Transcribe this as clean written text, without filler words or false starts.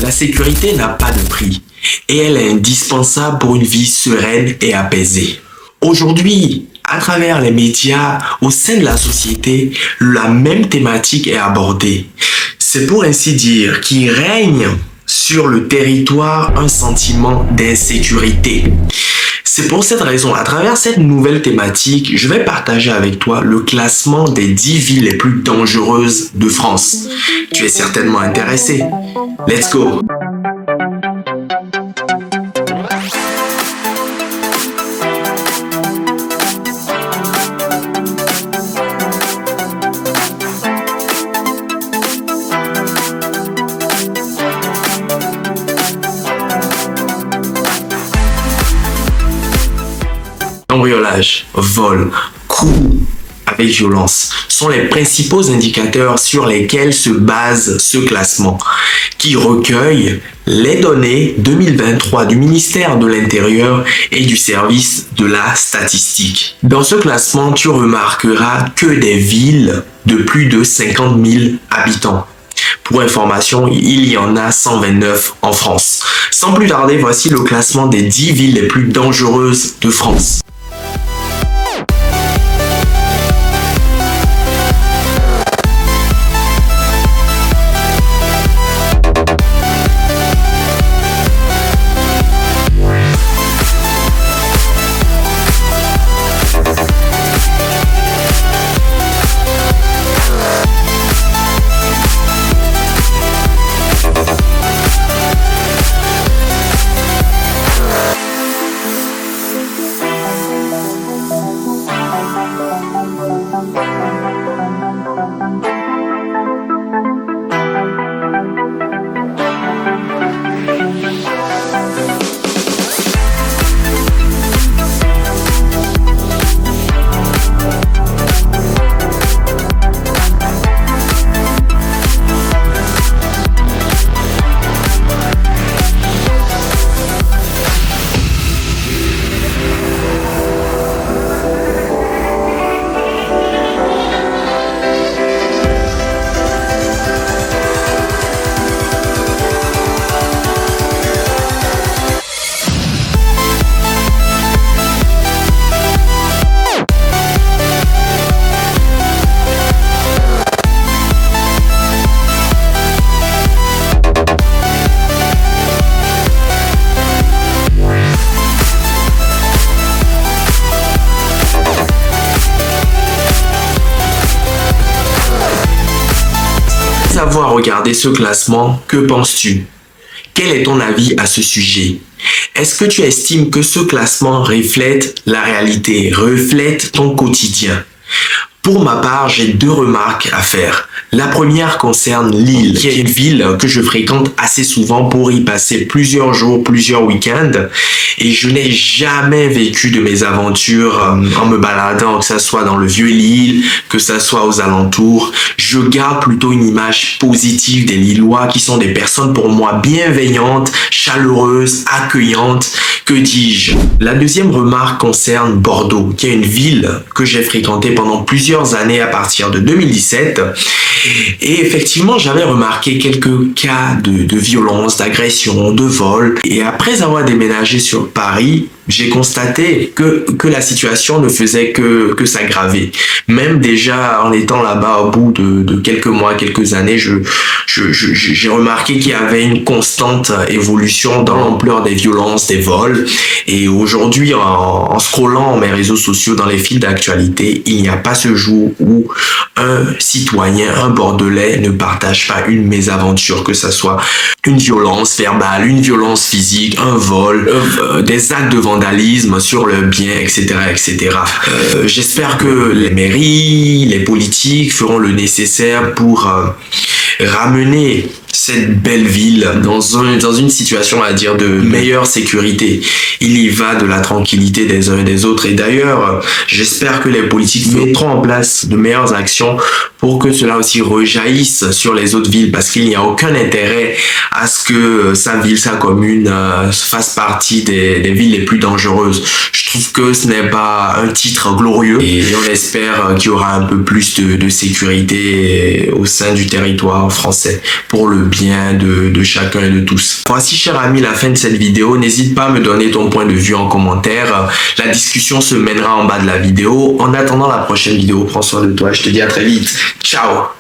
La sécurité n'a pas de prix et elle est indispensable pour une vie sereine et apaisée. Aujourd'hui, à travers les médias, au sein de la société, la même thématique est abordée. C'est pour ainsi dire qu'il règne sur le territoire un sentiment d'insécurité. C'est pour cette raison, à travers cette nouvelle thématique, je vais partager avec toi le classement des 10 villes les plus dangereuses de France. Tu es certainement intéressé. Let's go! Cambriolage, vol, coups avec violence sont les principaux indicateurs sur lesquels se base ce classement, qui recueille les données 2023 du ministère de l'Intérieur et du service de la statistique. Dans ce classement, tu remarqueras que des villes de plus de 50 000 habitants. Pour information, il y en a 129 en France. Sans plus tarder, voici le classement des 10 villes les plus dangereuses de France. Avoir regardé ce classement, que penses-tu? Quel est ton avis à ce sujet? Est-ce que tu estimes que ce classement reflète la réalité, reflète ton quotidien? Pour ma part, j'ai deux remarques à faire. La première concerne Lille, qui est une ville que je fréquente assez souvent pour y passer plusieurs jours, plusieurs week-ends. Et je n'ai jamais vécu de mes aventures en me baladant, que ça soit dans le vieux Lille, que ça soit aux alentours. Je garde plutôt une image positive des Lillois qui sont des personnes pour moi bienveillantes, chaleureuses, accueillantes. Que dis-je? La deuxième remarque concerne Bordeaux, qui est une ville que j'ai fréquentée pendant plusieurs années à partir de 2017. Et effectivement, j'avais remarqué quelques cas de violence, d'agression, de vol. Et après avoir déménagé sur Paris, j'ai constaté que la situation ne faisait que s'aggraver. Même déjà en étant là-bas au bout de quelques mois, quelques années, j'ai remarqué qu'il y avait une constante évolution dans l'ampleur des violences, des vols. Et aujourd'hui, en scrollant mes réseaux sociaux dans les fils d'actualité, il n'y a pas ce jour où un citoyen, un Bordelais ne partage pas une mésaventure, que ce soit une violence verbale, une violence physique, un vol, des actes de vandalisme sur le bien, etc., etc. J'espère que les mairies, les politiques feront le nécessaire pour ramener cette belle ville dans une situation, à dire, de meilleure sécurité. Il y va de la tranquillité des uns et des autres. Et d'ailleurs, j'espère que les politiques mettront en place de meilleures actions pour que cela aussi rejaillisse sur les autres villes, parce qu'il n'y a aucun intérêt à ce que sa ville, sa commune fasse partie des villes les plus dangereuses. Je trouve que ce n'est pas un titre glorieux et on espère qu'il y aura un peu plus de sécurité au sein du territoire français pour le le bien de chacun et de tous. Voici, cher ami, la fin de cette vidéo. N'hésite pas à me donner ton point de vue en commentaire. La discussion se mènera en bas de la vidéo. En attendant la prochaine vidéo, prends soin de toi. Je te dis à très vite. Ciao!